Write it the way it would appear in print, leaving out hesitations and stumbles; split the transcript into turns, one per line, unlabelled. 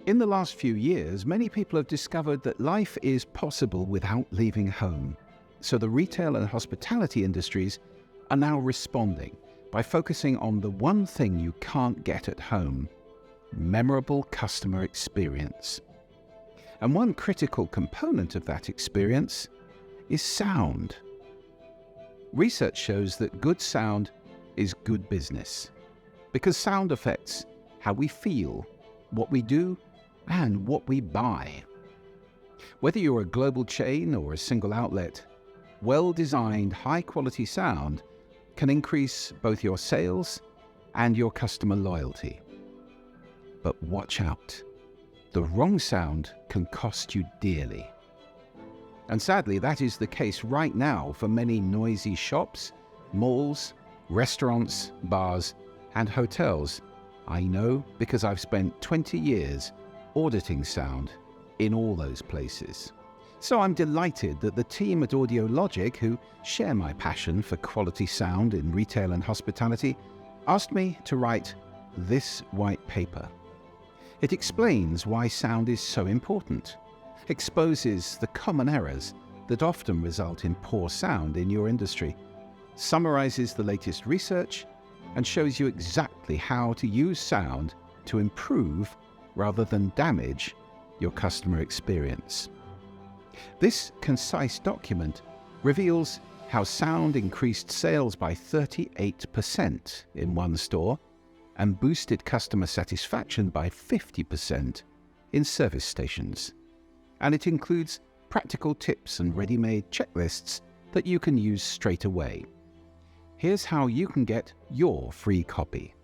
In the last few years, many people have discovered that life is possible without leaving home. So the retail and hospitality industries are now responding by focusing on the one thing you can't get at home: memorable customer experience. And one critical component of that experience is sound. Research shows that good sound is good business, because sound affects how we feel, what we do, and what we buy. Whether you're a global chain or a single outlet, well-designed, high-quality sound can increase both your sales and your customer loyalty. But watch out. The wrong sound can cost you dearly. And sadly, that is the case right now for many noisy shops, malls, restaurants, bars, and hotels. I know because I've spent 20 years auditing sound in all those places. So I'm delighted that the team at AudioLogic, who share my passion for quality sound in retail and hospitality, asked me to write this white paper. It explains why sound is so important, exposes the common errors that often result in poor sound in your industry, summarizes the latest research, and shows you exactly how to use sound to improve rather than damage your customer experience. This concise document reveals how sound increased sales by 38% in one store and boosted customer satisfaction by 50% in service stations. And it includes practical tips and ready-made checklists that you can use straight away. Here's how you can get your free copy.